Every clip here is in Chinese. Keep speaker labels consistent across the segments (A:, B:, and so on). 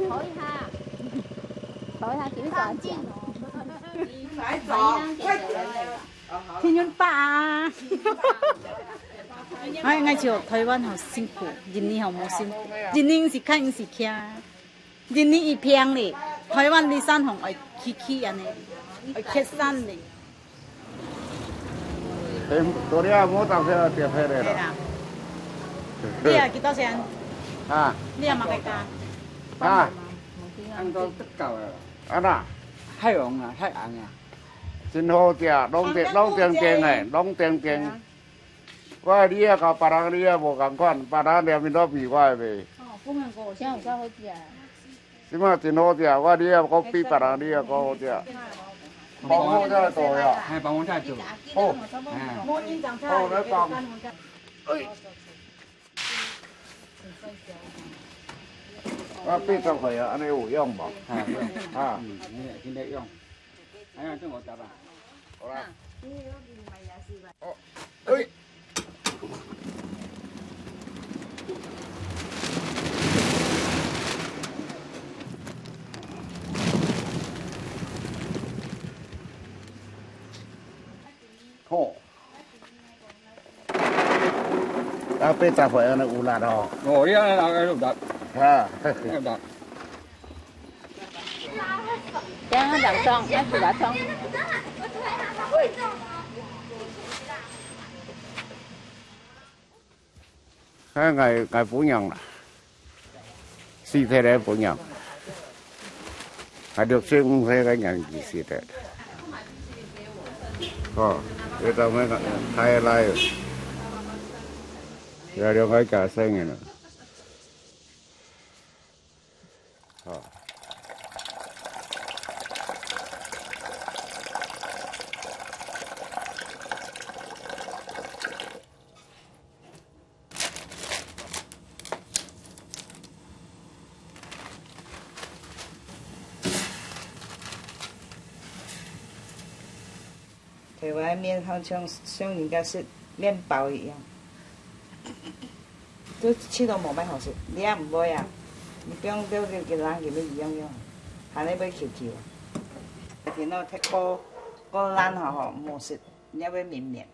A: 瞅一下，瞅一下，几少钱？
B: 来走，快点！
C: 天元八啊！我就台湾好辛苦，印尼好冇辛苦，印尼是看是听，印尼一平哩，台湾的山红爱起安尼，爱缺山哩。
D: ตัวนี้摸到这个点配的了。
C: 你啊几多钱？
D: 啊
C: 你啊嘛个价？
D: 啊，
B: 按到得夠啦，
D: 安那
B: 太紅啊，太硬啊！
D: 真好食，攏正正的，攏正正。我你啊，甲别人你啊无共款，别人连面都比我会卖。
A: 哦，不能够，现在有较好食。
D: 即马真好食，我你啊，我比别人你啊，我好食。帮我这做呀，
B: 係幫我真係做，
D: 好，
C: 摸煙長菜，
D: 好，你講。我8十塊啊，安尼有用無？啊，
B: 現在用，哎呀，這我答吧。
D: 好啦。哦，哎。好。啊，8十塊安尼有力哦。
B: 哦，依家喺度答，
D: 啊，
B: 喺度答。
A: 这样2双，要几多双？ngày
D: Phú Nhận xì thế đấy Phú Nhận phải được xưng thế cái nhận gì xì thế người ta mới thay lại rồi được cái cả xanh này nữa
C: 台湾面好像人家是面包一样，都吃到冇乜好食，你也唔買啊？你不用叫人佢們一樣用，行你買 QQ 啊？見到睇個爛吼冇食，你要買綿綿，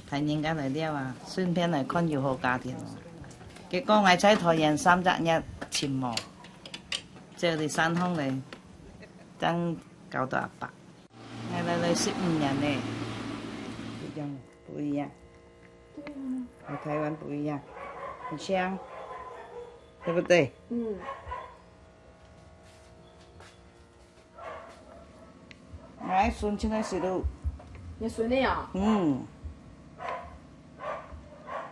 C: 睇人家嚟了啊，順便嚟看要好價錢咯。結果我喺台人3隻日前冇，這裡山空嚟，等搞到100，我嚟15人呢，一樣不一樣，和台灣不一樣，很香，對不對？
A: 嗯。
C: 來，順起來食咯。
A: 你順利啊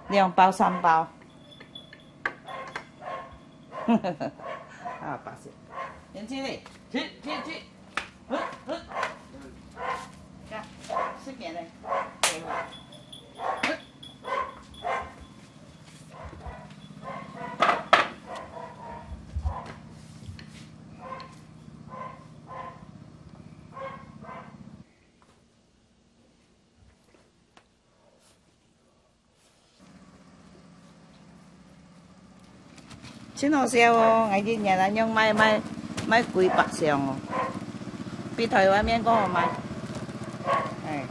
A: ？2
C: 包3包。啊，80。年輕人，去，看，吃面嘞，對吧？真好笑哦！我啲人啊用買幾百箱哦，比台灣面更好賣。哎。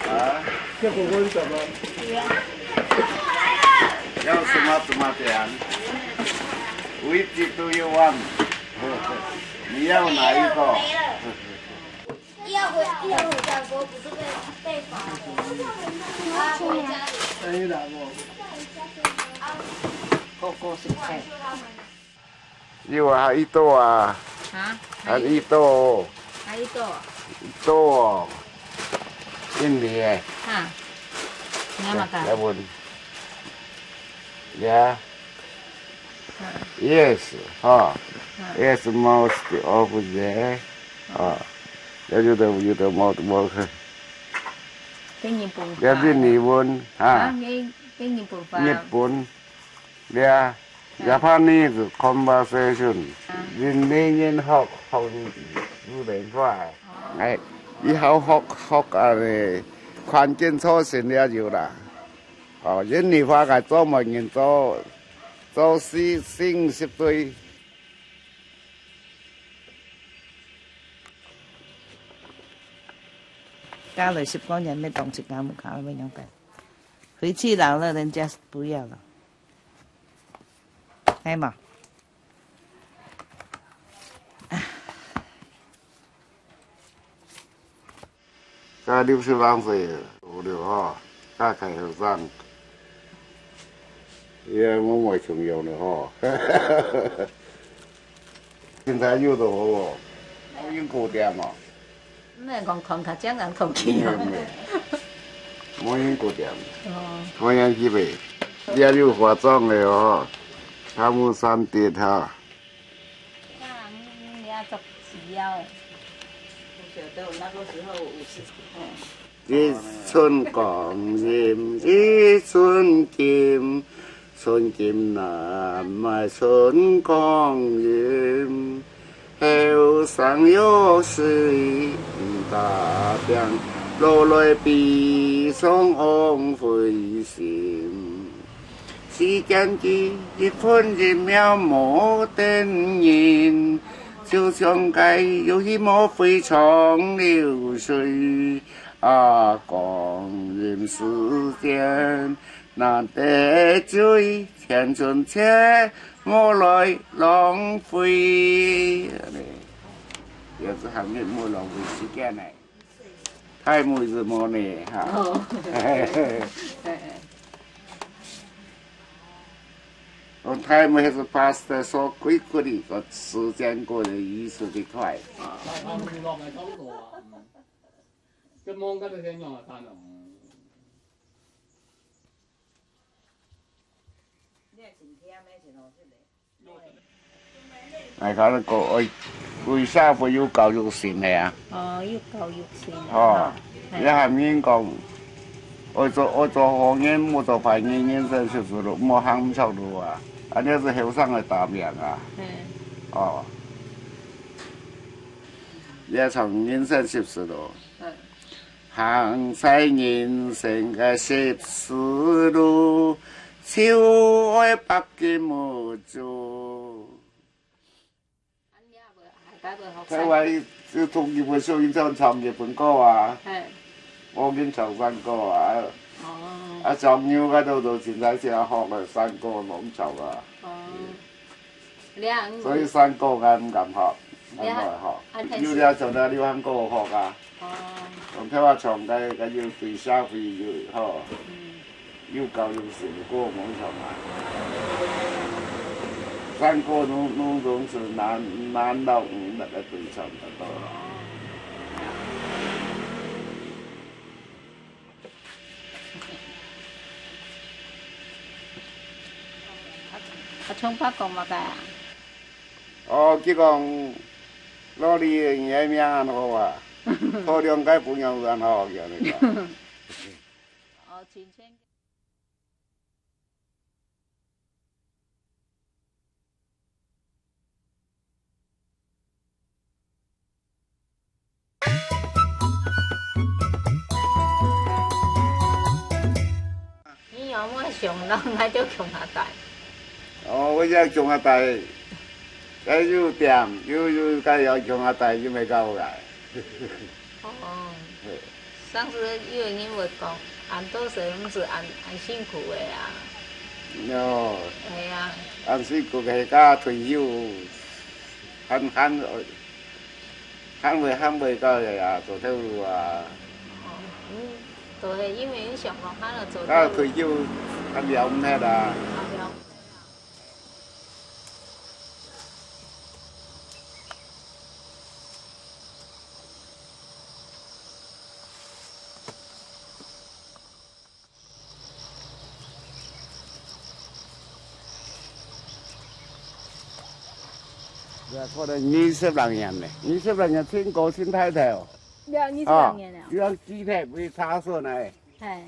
D: 啊，这个我什么？要什么点？Which do you want？你要哪一个？
E: 一要回家国不是被罚的。啊，回家。
B: 等於答我。
C: 個食菜。
D: 要啊，ito啊。
A: 啊
D: ？ito。
A: 还一个。
D: ito。印尼诶。
A: 哈。你要嘛干
D: ？Level。Yeah. Yes. Yes, most of there. 有的冇去。
A: 给日本
D: 有啲日本
A: 啊，给日本发。
D: 日本，咧， Japanese conversation. In Indian học du lịch khoa. Ấy, đi học này quan键操心了就啦。印尼话个做么人做新10岁。
C: 家里10个人没动吃干不搞没样办？回去老了人家不要了，哎嘛。
D: 他62岁，56哈，他开后生，也我没穷用的哈。现在有的哦，我用古典嘛。
A: 那讲看他讲人头气哦。
D: 我用古典，
A: 哦。
D: 我用几倍，也有化妆的哦，他们3弟哈。
A: 那也做需要的。
D: 一寸光阴一寸金，寸金难买寸光阴。后生有水大病，落来悲伤枉费心。时间的1分1秒没等人。就像街有一抹非常流水光阴时间难得追，青春且莫来浪费。有时还没莫浪费时间呢，太没什么呢哈。Time has passed so quickly， 個時間過得如此的快。
B: 唔落嚟收路啊！即望緊你聽講啊，但係
D: 係睇個為啥會有教育線嘅啊？
A: 哦，要教育線。
D: 哦，你係咪講我做行業冇做排人生就是咯，冇行錯路啊！啊，你是後生嘅大命啊！哦，也從人生10路，行在人生嘅10路，超愛百幾無助。睇位要同業嘅收音唱日本歌啊！我見唱山歌啊！壯腰嗰度前仔先學嚟山歌朗奏啊！所以山歌我唔敢學，唔愛學。要你唱得流行歌學啊！咁睇話唱嘅要對消費要學，要教育成歌冇唱啊！山歌弄總是難到5日嘅對唱得到。
A: 唱法講乜嘅？
D: 哦，佢講攞啲嘢名好啊，多兩間半樣人好嘅呢個。
A: 哦，前清。你有冇上樓嗌咗窮下大？
D: 哦，我只種下大，佢要掂，要加油種下大，要未夠嘅。
A: 哦，上次有人會講，按多數唔是按辛苦嘅啊。
D: 喏。
A: 係啊。
D: 按辛苦嘅家退休，慳未夠嘅啊，做條路啊。
A: 就係因為上落慳就做。
D: 家退休慳有唔hết啊。可能20多年嘞，20多年挺高挺抬頭。
A: 20多年了。
D: 要幾台被查出來？
A: 係，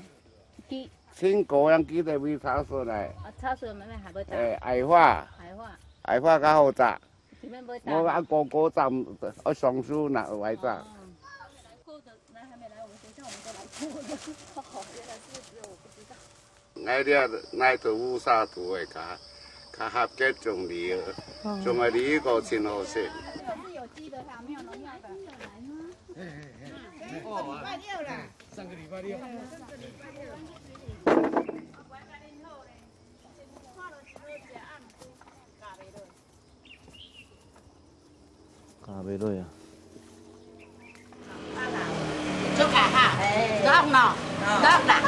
A: 幾
D: 请高阳记得为茶水来。
A: 啊，炒水妹妹还要炸，
D: 矮化，
A: 海话，
D: 矮化较好炸。
A: 前面要炸。
D: 我阿哥哥炸，我上书拿来炸。
A: 来还没来，我们等一下我们再来吃。好，原来是只有我不知道。
D: 爱做乌沙图的较合格种梨，种的梨个真好食。
E: 这个是有机的，它没有农药的。
B: 上个礼拜六。
D: 咖啡类啊。
C: chút à ha góc nào góc đã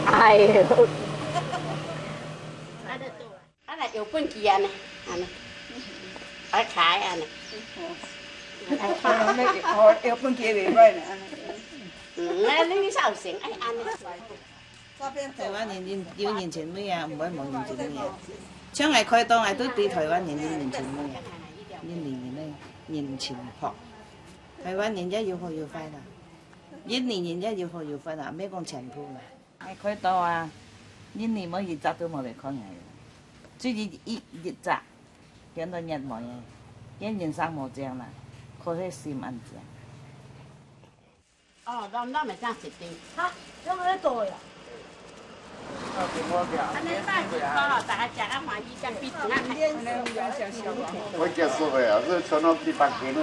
A: 哎呦，
C: cái này yêu quân kia này anh này phải khai anh này
F: yêu bên kia về vậy nè.
C: nghe lấy sao xiên ai ăn này台灣人有年前妹啊，唔會冇年前妹啊。將來開檔係都對台灣人有年前妹啊，印尼人咧年前學，台灣人一要學要快啦，印尼人一要學要快啦，咩講前鋪啦？係開檔啊，印尼冇熱雜都冇嚟講嘢，最熱雜，見到日冇嘢，見人生冇正啦，佢係閃暗正。哦，咁咪爭食啲。
E: 哈，用在做呀。
C: 安尼大几包，大家食啊欢喜，甲比子啊
D: 我结束了呀，这全都100斤了，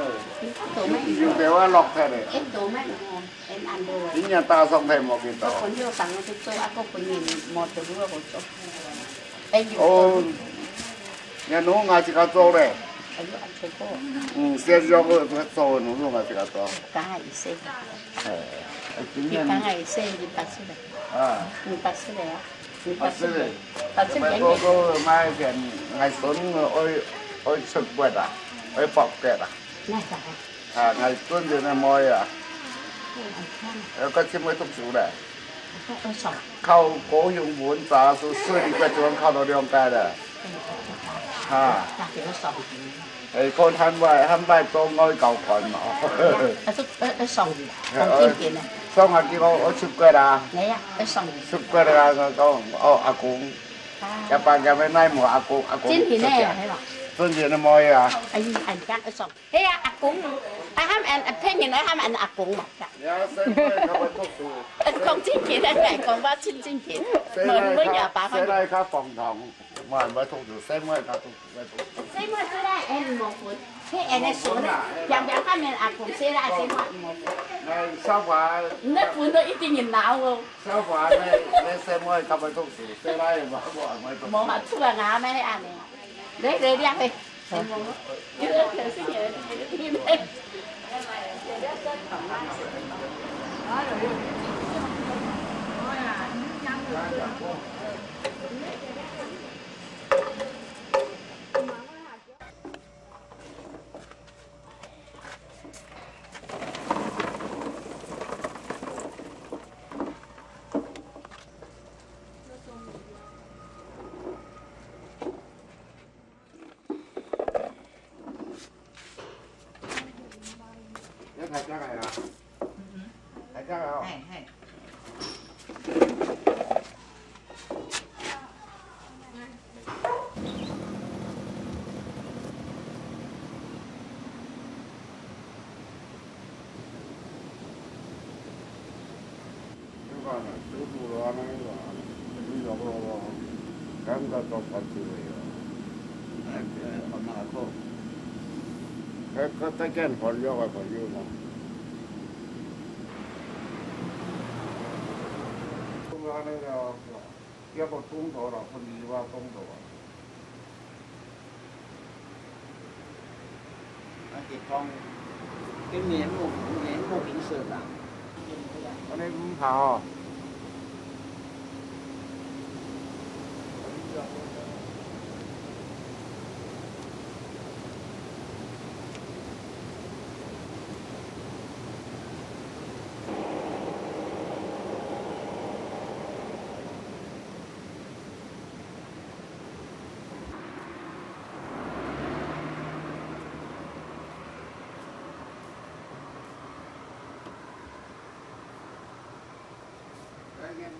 D: 有台湾落太嘞。
C: 因做咩哦？因按到。
D: 今年大上太冇見到。
C: 我朋友送我去做，啊，個朋友冇做我好做。哎呦。
D: 哦，人奴我自己做嘞。
C: 哎呦，安吹過。
D: 寫咗個做奴我自己做。
C: 梗係意思。
D: 今
C: 你
D: 年。
C: 梗係意思，你白出嚟。
D: 啊。
C: 你白出嚟啊？你
D: 白出嚟。
C: 白出嚟。
D: 嗰個買件藝筍愛出骨啊，愛薄腳啊。
C: 咩就係？
D: 藝筍就係買啊。個錢咪讀書咧。
C: 我送。
D: 靠高雄本炸是4個鐘靠到2階啦。啊。
C: 但係我送。
D: คนทำใบตรงน้อยเก่าก่อนเนาะ
C: ไอ้ส่งของกินอ่ะ
D: ส่งอากิโอชุบกระดา
C: เนี่ยไอ้ส่ง
D: ชุบกระดาก็เอาอากุ้งจะปังจะไม่ได้หมูอากุ้ง
C: จิ้นที่แน่ใช่หรอ
D: ต้นเย็นมอยอ่ะ
C: ไอ้จักไอ้ส่งเฮ้ยอากุ้งไอ้ห้ามอันเพ่งยังไงห้ามอันอากุ้งบอกจ้ะของจิ้นกินได้ไงของว่าจิ้นกินเหมือนเมื่ออย่าปากเขา
D: ได้ครับฟองทองมันไม่ถูกอยู่เส้นไม่ครับถูกไม่ถูก
C: เส้นไม่ได้เอ็นหมกฝุ่นเฮ้ยเอ็นในสวนอย่างข้ามเอ็นอากุ้งเส้นได้เส้นไม่หมกฝุ่น
D: ในซาฟ้า
C: เนี่ยฝุ่น都一定要หนาว喎
D: ซาฟ้าในเส้นไม่ครับไม่ถูกอยู่เส้นได้ไม่ถูก
C: 冇嘛出嚟啱咩啱你你啲啊去เส้นหมกเยอะเดี๋ยวสิเยอะที่ไม่
D: 係真係啊！係真係啊！
C: 係。
D: 呢個係小肚腩呢個，呢個感覺到不滋味啊！係嘛個？佢得間朋友啊朋友嘛。那个要不中途了，不你话中途啊？那是讲跟年木平时啦。我那唔怕哦。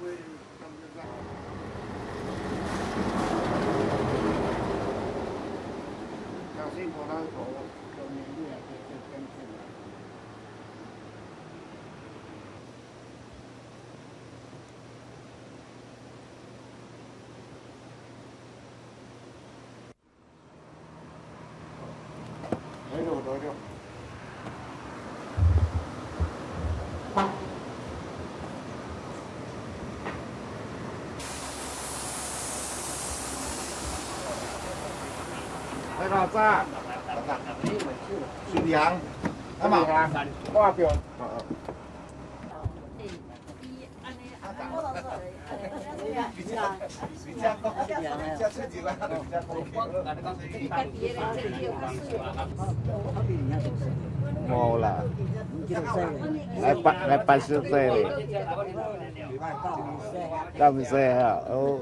D: 小心过来头，后面越来越跟进了。来着，来着。来老张，姓杨，啊嘛，挂表。冇啦，来80岁了，90岁啊，哦，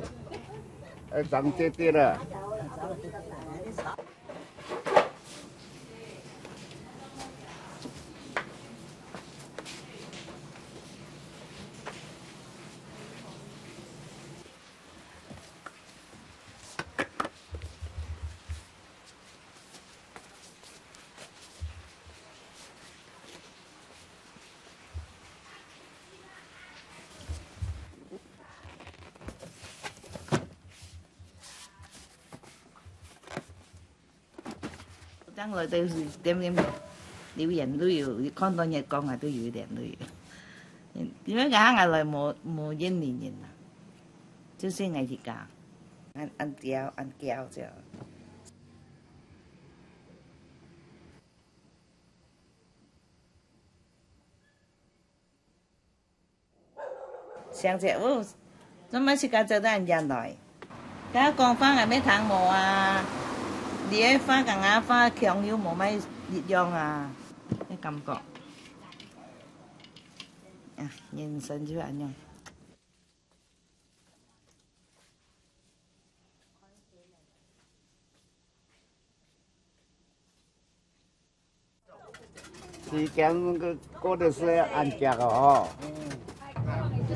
D: 长这点了。
C: 將來都是點留言都要，看到日光啊都要點都要。點樣講下來冇一年人啊，就是藝術家，按雕就。上次我做乜時間做得人家來？家講翻係咩糖冇啊？你喺花更加花強要冇咩熱量啊，啲感覺。啊，人生就係咁樣。
D: 時間過得是按價嘅哦，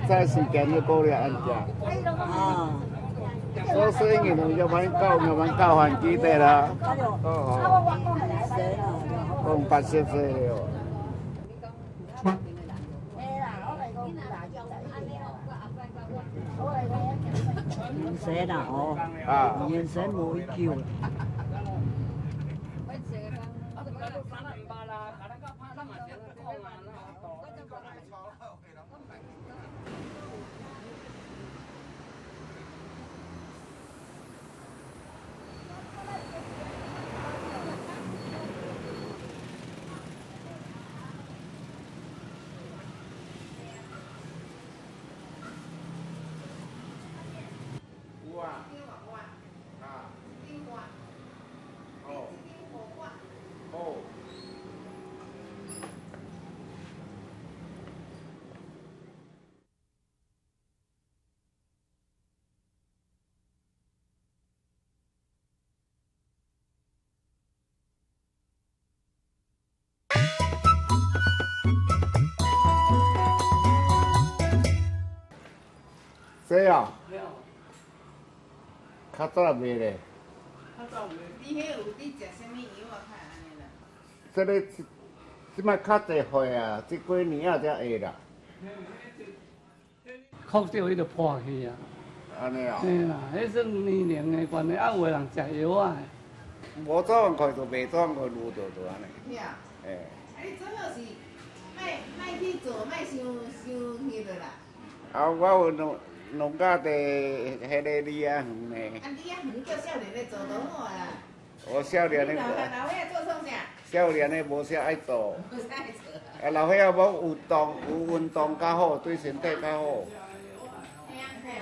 D: 再時間就過得按價。啊。所以你們就揾交換機得啦。哦，講80歲了。
G: 現世啦，哦，
D: 啊，
G: 現世冇叫。
D: 谁啊？较早卖咧。
C: 較早賣，你迄有你食啥物藥啊？較安尼啦。
D: 这个即摆较侪岁啊，这几年啊才会啦。
B: 哭到迄个破去啊！
D: 安尼啊？
B: 嘿啦，迄算年龄的关系，啊有的人食药啊。
D: 无早看就袂早看愈着就安尼。
C: 是啊。
D: 诶。
C: 啊，你最好是莫去做，莫伤迄个啦。
D: 啊，我有农家地迄个李啊园呢。
C: 啊，李啊园叫少年的做都好啦。
D: 我少年的。
C: 老岁仔做创啥？
D: 少年的无啥爱做。
C: 无啥爱做。
D: 啊，老岁仔要有运动较好，对身体较好。
C: 嘿啊嘿啊。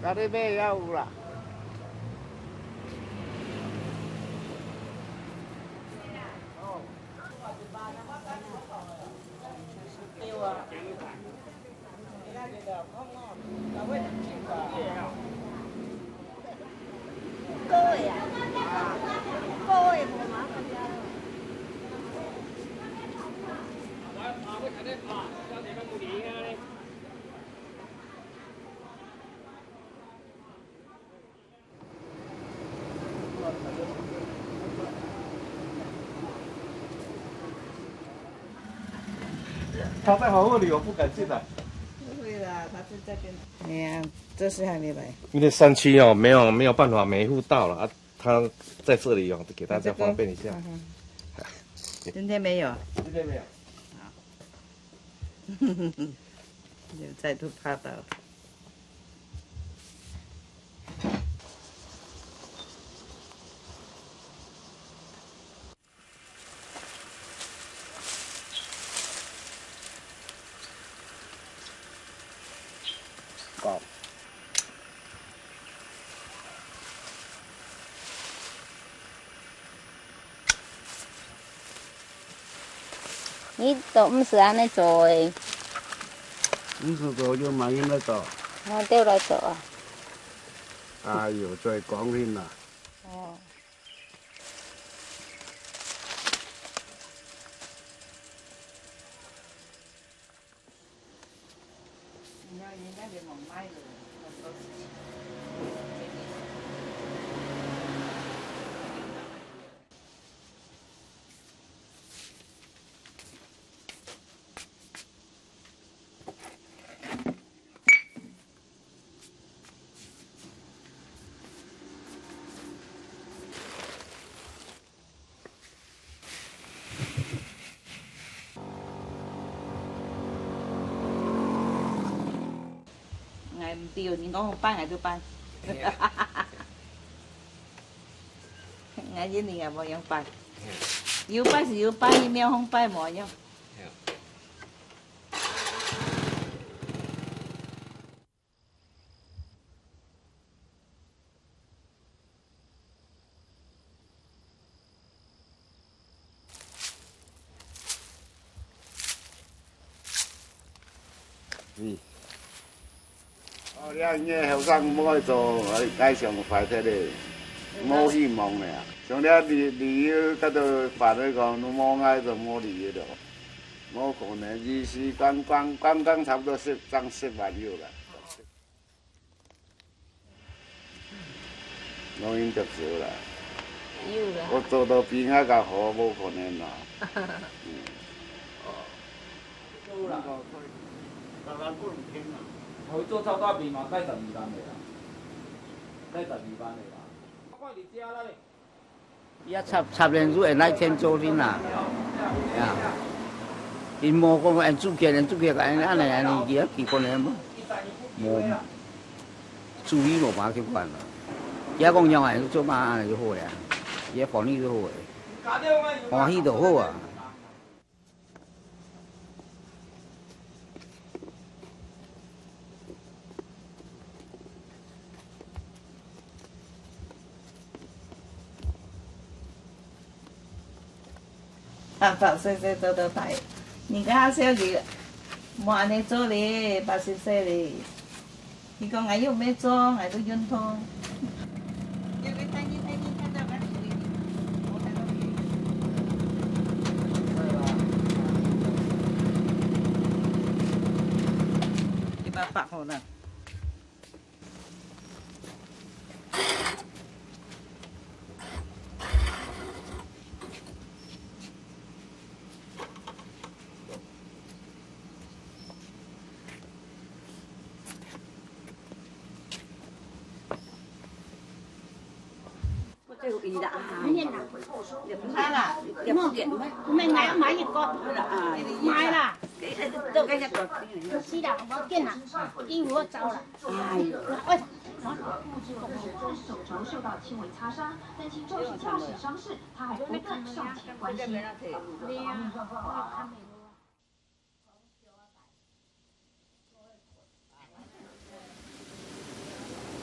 D: 家己买也有啦。
C: 对啊。
E: 高的呀，高的无麻烦呀。
B: 他在黄鹤里，我不敢进来。
C: 不会啦，他在这边。哎呀，这是还没来。
H: 因为山区哦，没有办法每一户到了啊，他在这里哦，给大家方便一下。
C: 今天没有。
B: 今天没有。
C: 又再度怕到了。
D: 高。
A: 你都唔是安尼做的，
D: 唔是做就慢慢来做。
A: 我丢来做啊。
D: 哎呦，再讲添啦。
A: 哦。
C: ngày tiêu nhưng có không bay ngày tôi bay ngày với ngày mọi người bay yêu bay thì yêu bay nhưng mèo không bay mọi nhau
D: 你啊，呢后生冇去做，街上快睇咧，冇希望咧。像你离嗰度法律讲，你冇嗌就冇离咗，冇可能。二是刚差不多挣10万要啦。我已經得少啦。
A: 有啦。
D: 我做到比我較好，冇可能啦。
B: 有啦。佢做抽多邊嘛，雞12班嚟啦，雞12班嚟啦。快啲加啦你！
I: 一插人數係那天做先啦，呀，因冇講人做嘅安尼而結果咧冇注意冇把佢關啦。而家講樣係做嘛就好呀，而家防疫都好嘅，防疫都好啊。
C: 8歲做到大，人家小佢冇安尼做咧，8歲咧，佢講我又咩做，我都認同。100號啦。
E: Mình ngày máy thì con mai là tôi cái cái xí là có tiền à đi mua cháu là ôi
J: 同时在手肘受到轻微擦伤，但其肇事驾驶伤势他还不断上前关心。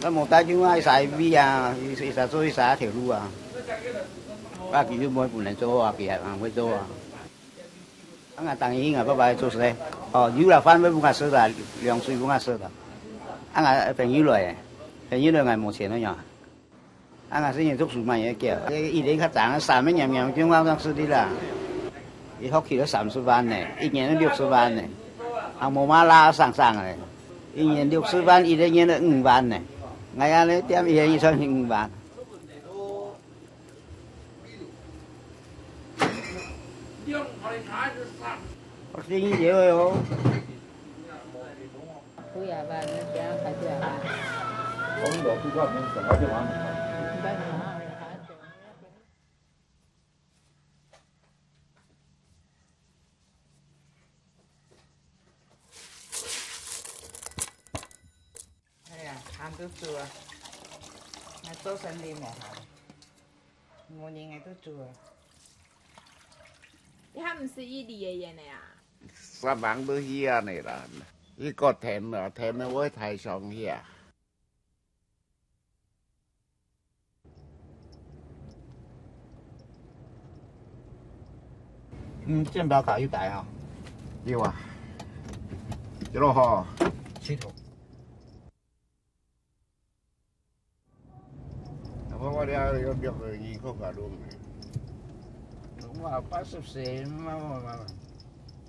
I: 那冇帶轉開晒 V 啊，實做晒一條路啊，巴幾都冇本嚟做啊，其實唔會做啊。啊，当然啊，爸爸做事哦，有啦，饭要不较少啦，2岁不较少啦。啊，朋友来，朋友来冇钱了呀。啊，生意做事嘛也叫，一年较赚3万2千万是的啦。一学期都30万呢，1年都60万呢。啊，冇嘛拉上嘞，1年60万，一年都5万呢。ngày ăn đấy tiêm ý gì sao hình bạn có gì gì rồi không
A: 不要吧，那这样还不要吧？
B: 我们老顾客们怎么就完了？
C: 哎呀，看都做啊，我做生意冇行，我人嘅都做啊。
K: 你还唔是伊犁嘅人嚟啊
D: ？3萬都hier này là一個田啊，田啊會太上hier。
I: 健保卡要帶啊？
D: 要啊，幾多號
I: ？7號。
D: 我哋有6個2個卡窿嘅。
I: 咁啊，84嘛。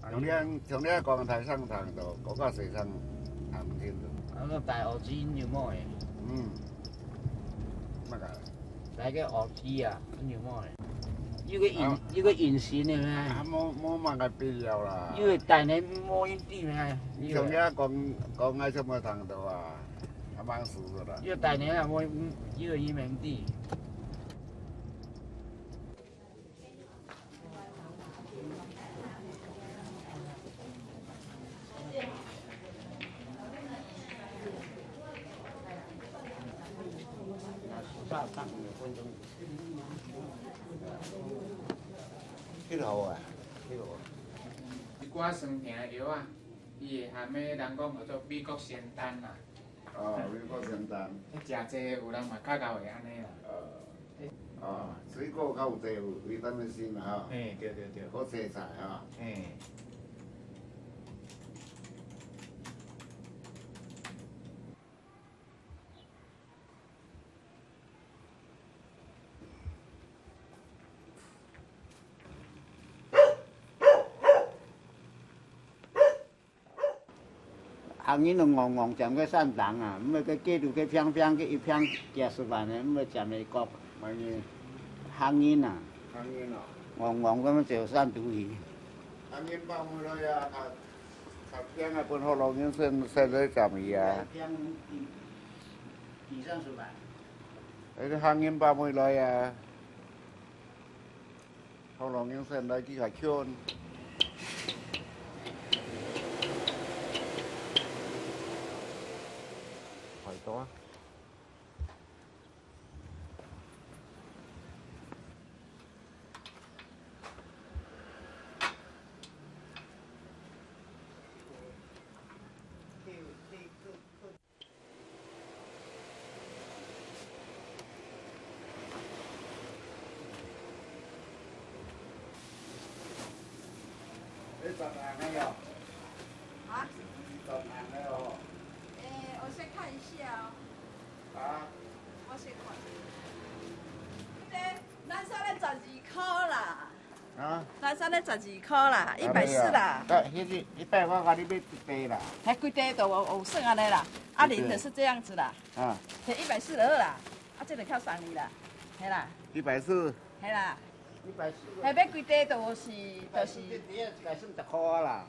D: 從呢講台生堂度，嗰個時生行唔見到。
I: 咁啊，大鵝子要麼嘅？
D: 乜㗎？
I: 大嘅鵝子啊，要麼嘅？要個現線嘅咩？
D: 冇乜嘅必要啦。
I: 要大你摸一啲咩？
D: 從呢講喺什麼堂度啊？啱啱數㗎啦。
I: 要大你啊，摸要個移民地。
D: 幾號啊？
L: 一寡生病的藥啊，伊会含诶人讲叫做美国仙丹啦。
D: 哦，美國仙丹。
L: 食济有人嘛较够会安尼啦。
D: 水果較濟有維他命 C 嘛嚇。
L: 嘿，對。
D: 好食晒嚇。
L: 嘿。
I: hàng như nó ngon chấm cái san đắng à, mà cái kia đủ cái phiang cái phiang kia số vàng này mà chấm này cọp
D: mà như
I: hàng như nào ngon cái mà chịu san đủ gì
D: hàng như bao nhiêu rồi à phiang à, bọn họ lòng những sen đấy chấm gì à
I: phiang chỉ san số vàng
D: hàng như bao nhiêu rồi à họ lòng những sen đấy chỉ là chôn đó. Đây toàn hàng hay không?
F: Hả?
D: Toàn hàng hay không?
F: 我先看一下哦。我先看。咱山咧12块啦。咱山咧12块啦，140啦。
D: 100我甲你买一袋啦。
F: 还几袋都有算安尼啦，啊零的是这样子啦。摕140就好啦，啊这个靠送你啦，系啦。
D: 140。
F: 系啦。
I: 140。
F: 还要几袋都是。
I: 这底下该算10块啦。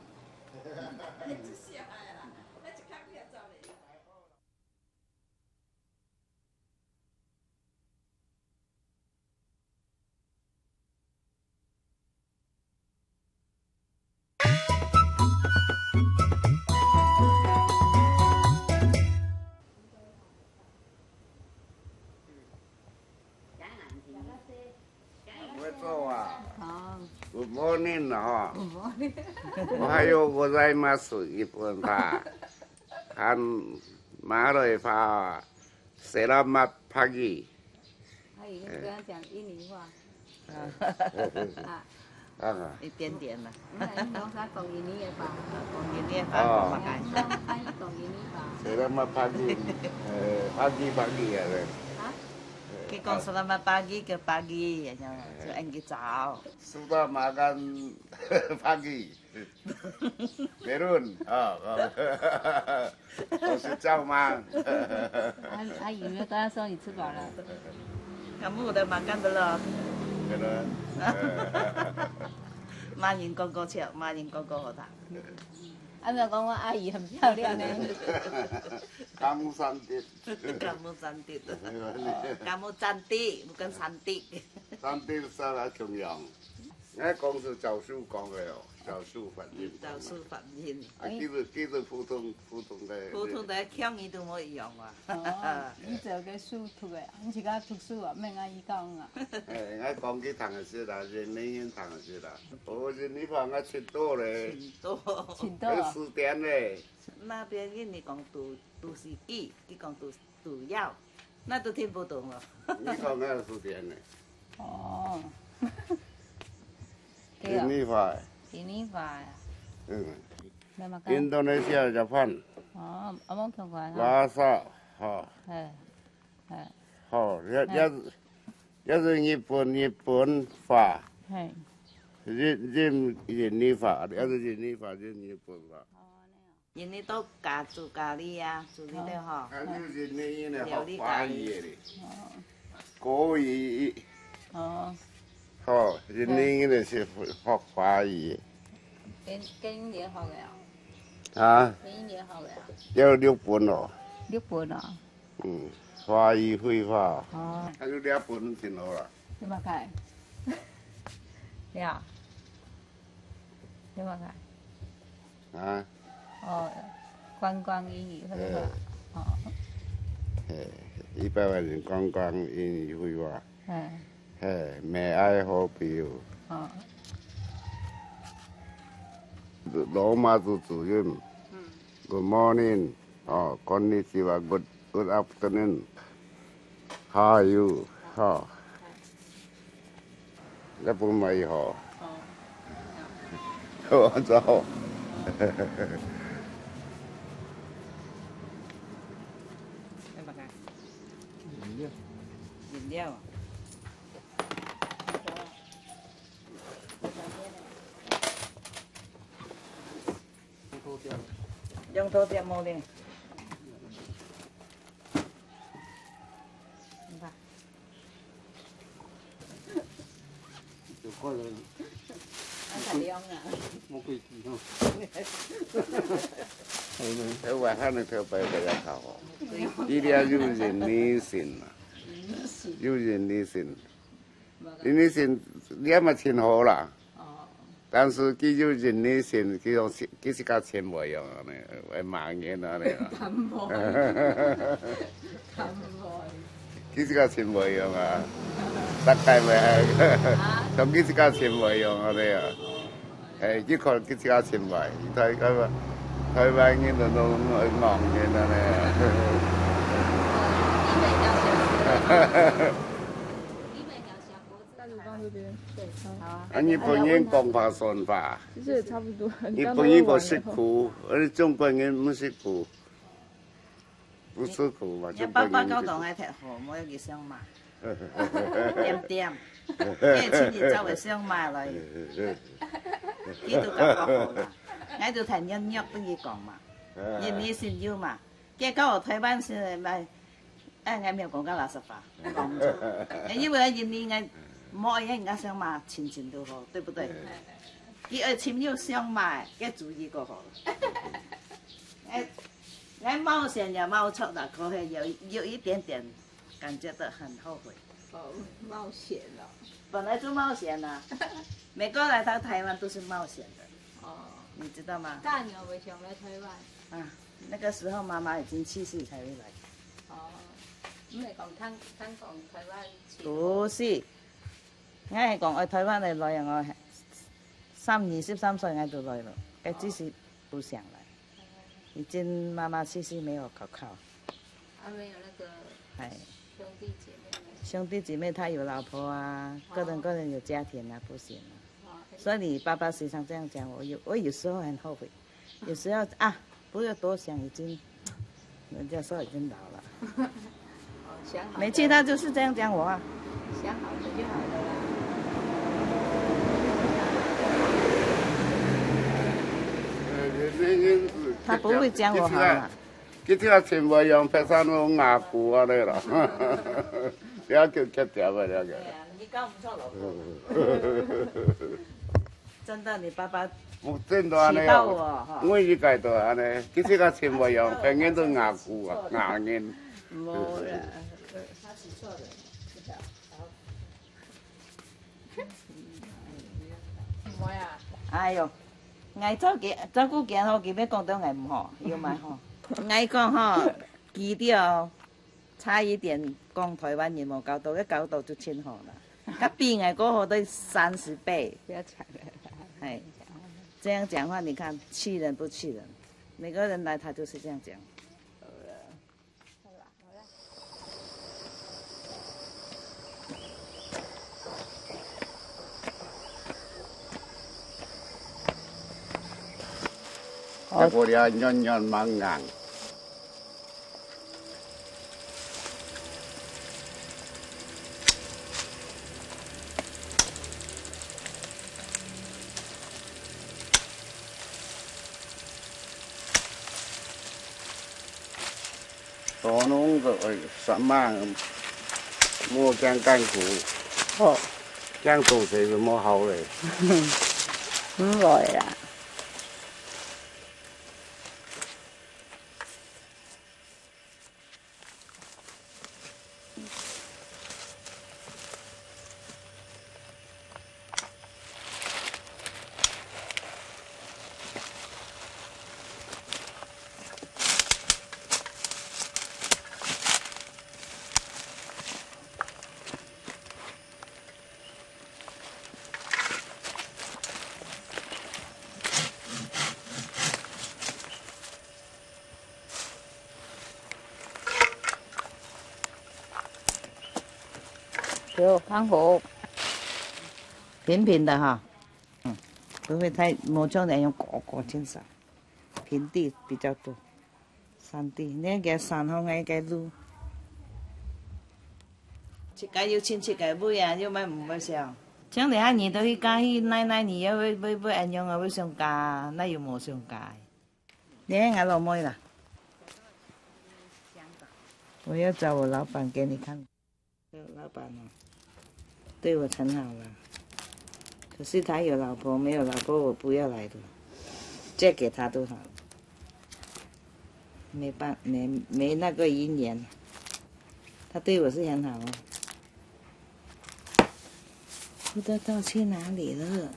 D: Good morning 哦。おはようございます。日本话。看马来话，Selamat pagi。
A: 他已经跟他讲印尼话。
C: 一点点啦。
A: 講啥講印尼嘅吧？
C: 講印尼嘅吧，講乜解？
A: 阿姨講印尼吧。
D: Selamat pagi. Pagi ya.
C: Kita kong selamat pagi ke pagi, ya, so anh chào.
D: Sudah makan pagi. Merun. Tôi是赵妈。
A: 阿姨没有跟他说你吃饱了。
C: Kamu udah makan belum?
D: Belum.
C: Main kongko chợ, main kongko hổ thẳng.
A: 阿没有讲我阿姨很漂亮呢。
D: Kamu cantik.
C: Kamu cantik. Kamu cantik, bukan santik.
D: Cantik sangat重要。我講是教書講嘅哦，教書發音。
C: 教書發音。
D: 其實普通嘅。
C: 普通嘅腔語都冇一樣啊。
A: 哦，你做嘅書讀嘅，你是講讀書啊？免阿姨講啊。
D: 我講去唐書啦，印尼唐書啦。哦，印尼話我青島咧。
A: 青島啊。
D: 書店咧。
C: 那邊印尼講讀書記，佢講讀藥，那都聽不懂咯。
D: 你講我書店咧。
A: 哦。
D: 印尼話。
A: 印尼話啊。
D: Indonesia, Japan.
A: 哦，我冇聽過啊。
D: 拉薩，嚇。
A: 係。
D: 好，一是日本法。
A: 係。
D: 印尼法，一是印尼法，日本法。
C: 印尼都煮咖喱啊，煮呢啲嗬。
D: 印尼呢學華語嘅。國語。
A: 哦。
D: 好，印尼呢是學華語。
A: 幾年學嘅啊？
D: 啊？
A: 幾年學嘅啊？
D: 有6本咯。
A: 6本啊？
D: 華語繪畫。
A: 哦。
D: 還有2本挺好啦。
A: 點解解？呀？點解解？
D: 啊？
A: 哦，觀光英語嗰啲啊。哦。
D: 100萬人觀光英語繪畫。
A: 係。
D: May I help you？
A: 哦。
D: 羅馬組主任。Good morning. Oh, konnichiwa. Good afternoon. How are you? 好。一本咪好。我走。
C: 飲料。用多啲冇咧。
D: 就個人。
A: 太涼啊！
D: 冇規矩咯。喺外海呢條擺比較好。依啲有印尼線啊，有印尼線，印尼線你咪挺好啦。但是佢有印尼線，佢是個錢唔一樣啊，係萬元啊你啊。佢是個錢唔一樣啊，大概咪係，同佢是個錢唔一樣啊你啊。佢可佢是個錢唔係，睇佢話台灣人都弄昂嘅啦你。日本人講法算法，
K: 其實也差不多。
D: 日本人不識苦，而中國人唔識苦，不識苦嘛。
C: 一包包交同係踢河，冇一個雙賣，點，跟住前日周圍雙賣嚟，呢度感覺好啦。喺度睇音樂都要講嘛，印尼先要嘛，跟住我台灣先咪，我沒有講到垃圾話，講唔出，因為印尼我。冇人家想買，錢錢都好，對不對？佢愛錢又想買，嘅主意個好。我冒險也冒錯了，可是有一點點感覺到很後悔。
A: 哦，冒險了。
C: 本來就冒險啦，每個來到台灣都是冒險的。
A: 哦，
C: 你知道嗎？
A: 大牛為想來台灣。
C: 啊，那個時候媽媽已經去世才會來。
A: 哦，唔係講香港台灣。
C: 不是。我係講我台灣嚟來我23歲我就來了，只是不想來。已經媽媽去世沒有可靠。
A: 沒有那個兄弟姐妹。
C: 兄弟姐妹他有老婆啊，個人有家庭啊，不行啊。所以你爸爸时常这样讲我有时候很后悔，有时候啊，不要多想，已经人家说已经老了。每次他就是这样讲我啊。
A: 想好的就好了啦。
C: 他不会讲我好了。
D: 佢聽全部用白山路牙固啊你啦，你叫佢掉啊你個。
C: 你搞唔錯老婆。真的，你爸爸
D: 真到安尼哦，我依家都安尼，佢即個全部用平均都牙固啊，牙硬。
A: 冇啦，
C: 他起錯了。
A: 唔會啊。
C: 哎呦，愛照顧健康，佢要講到愛唔好，要買好。愛講吼，記得哦，差一點講台灣人冇搞到，一搞到就千好了。他比愛嗰個都30倍。
A: 不要講了。
C: 哎，這樣講話，你看氣人不氣人？每個人來他就是這樣講。
D: 一個嘢軟猛硬。ตัวนู้นก็สามารถ摸姜干苦，
C: 哦，
D: 姜做成就摸好嘞。
C: 唔會啦。
A: 有看火，
C: 平平的哈，不会太磨出来用果清爽，平地比较多，山地你给山后爱给路，切解要亲切解妹啊，要咪唔會上。像你下年到去家去奶奶年要會安樣啊，會上架，那又冇上架。你喺老妹啦，我要找我老闆給你看，老闆啊。对我很好了，可是他有老婆，没有老婆我不要来的，嫁给他都好，没那个姻缘，他对我是很好哦，不知道去哪里了。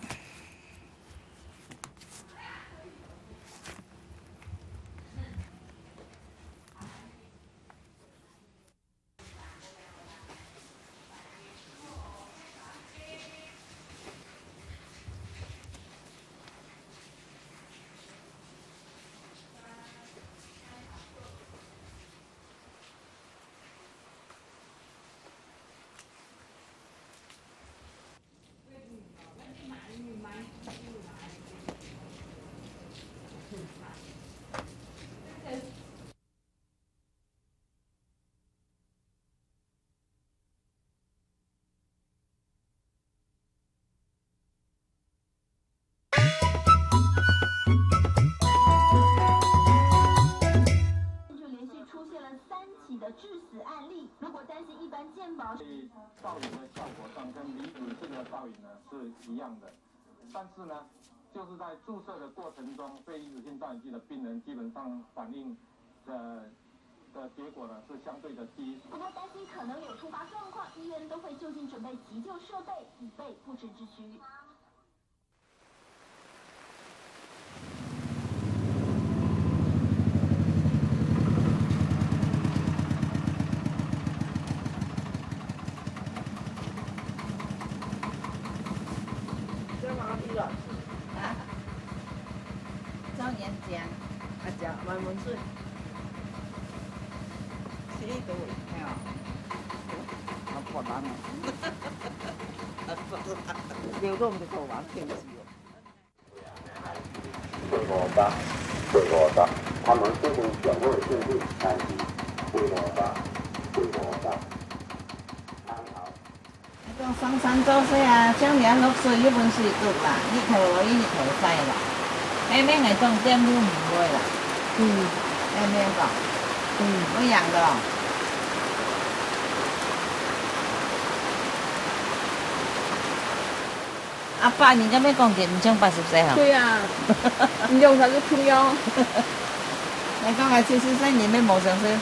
J: 致死案例，如果担心一般健保，
M: 造影的效果上跟离子性的造影呢是一样的，但是呢，就是在注射的过程中，非离子性造影剂的病人基本上反应的结果呢是相对的低。
J: 不过担心可能有突发状况，医院都会就近准备急救设备，以备不时之需。
C: 赵岩江，叫万文水，这都会，哎呀，好破烂啊！流动的狗王天气哦。
D: 第五集，他们这种小位限定，但是第五集。
C: 種上山做水啊，將年落水一本水足啦，呢頭攞呢頭細啦，咩咩係種點都唔會啦，咩咩個，不一樣的咯。阿爸，你咁樣講嘅唔將80歲啊？
K: 對啊，唔用才是重要。
C: 你講係70歲，你咩冇上升？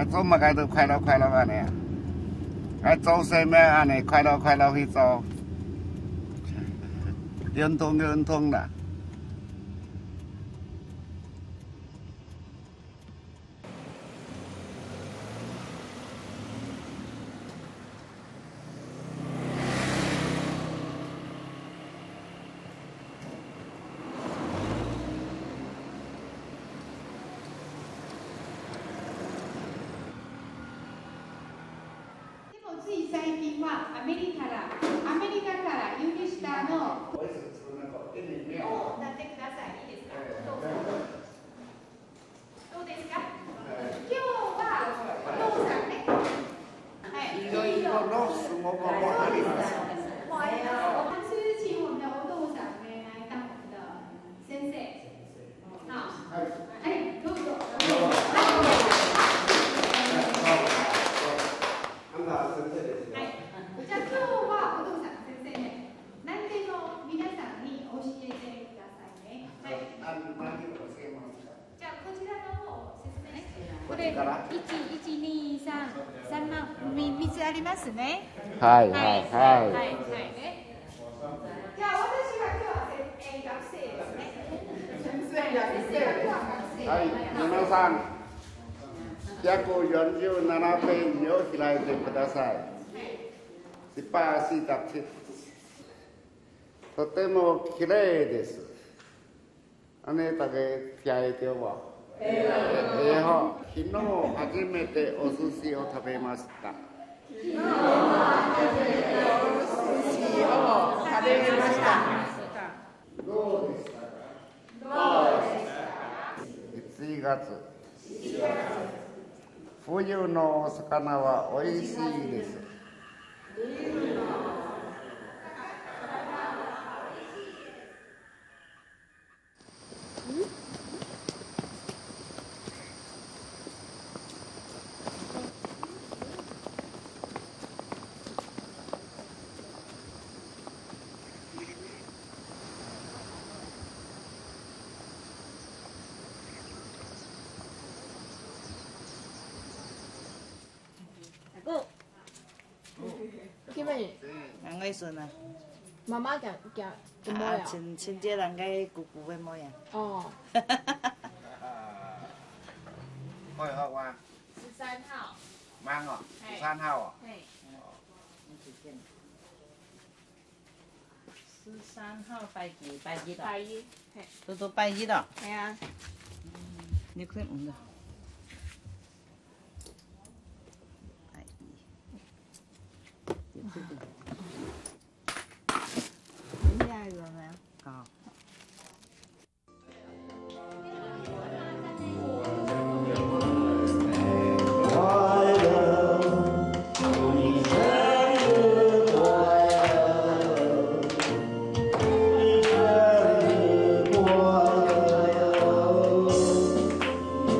D: 做乜嘢都快樂快樂安尼，做什麼安尼快樂快樂去做，運動啦。
J: つい最近はアメリカから輸入したのをなってください。いいですか？どうですか？今日はお父さんね。はい。いろいろの相撲もあります。是请我们的お父さん来当我们的先生。好。はい。どうぞ。じゃあ今日はお父さん先生ね、何でも皆さんに教えてくださいね。はい。じゃあこちらの方を説明して。これ1、2、3、3番3つありますね。
D: はいはい
J: はいね。じゃあ私は今日は学生ですね。先生は学生。
D: はい、皆さん、147ページを開いてください。18とてもきれいです。あなたが開いては。昨日初めてお寿司を食べました。どうでしたか？1月。冬のお魚はおいしいです。
C: 人家順啊，
K: 媽媽嘅做咩啊？
C: 親姐人家姑姑嘅模樣。
K: 哦。
D: 開學話
K: 13號。
D: 晚啊，13號啊。
C: 13號拜幾咯？
K: 拜一。
C: 到拜一咯。
K: 係啊。
C: 你看唔到。等下有没有？好。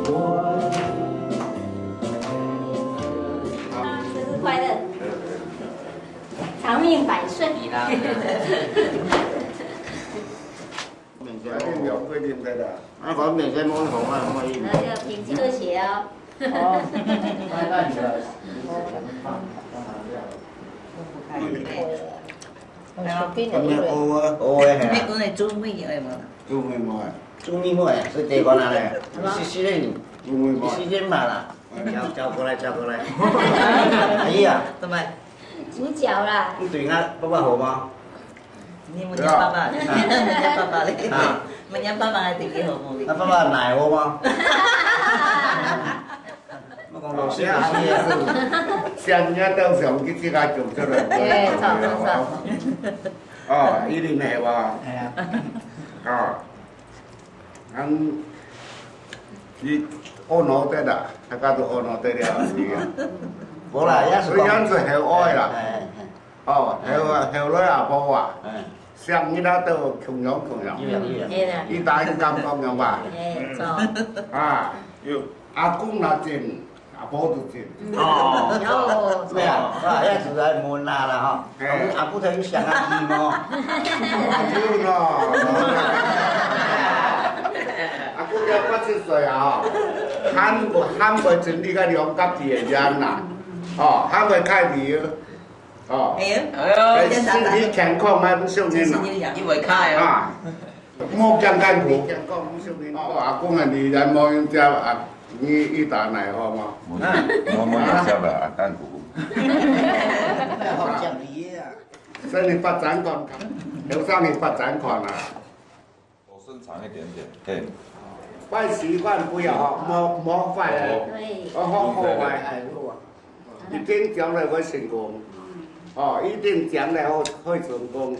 D: 我
E: 命百岁。
D: 有规定的啦，啊，我面先摸红啊，摸一。
E: 那要凭科学哦。
B: 哦，那你的。
D: 咁样乌啊，乌的
C: 你
D: 系。
C: 讲的煮米的无？
D: 煮面冇啊，
I: 煮米糜是地瓜那嘞，是是嘞，
D: 煮面冇。
I: 是人嘛啦，叫过来叫过来。阿姨啊，
C: 对咪？
E: 煮饺啦。
I: 你对俺爸爸好吗？
C: 你问人爸爸，问人爸爸咧，问人爸爸係自己好冇？
I: 那爸爸奶好吗？我讲老师啊，
D: 上一都上去自家做出来。
E: 对，错错错。
D: 哦，一定系哇。
I: 系啊。
D: 哦，咁你懊恼得啦，大家都懊恼得了，是啊。
I: 无啦，也是
D: 所以样子好爱啦。哦，后来也无啊。上一那都穷养穷养。伊大人咁讲样吧。
E: 错。
D: 啊，阿公那真。阿婆都知。
I: 哦，有咩啊？啊，一時係悶下啦嗬。阿姑睇上下見喎。
D: 有咯。阿姑要80歲啊！喊佢整呢個兩級字嘅人呐，哦，喊佢開料，哦，身體健康啊，唔少年啦。
C: 因為開啊。
D: 冇健康苦。健康唔少年。哦，阿公啊，你人冇用只啊。你打奶好吗？
N: 我也晓得啊，干股。
I: 好講理啊！
D: 所以你發展看，有上你發展看啊。
N: 我伸長一點點，對。
D: 壞習慣不要莫壞啊！好壞，一定將來會成功。哦，一定將來會成功。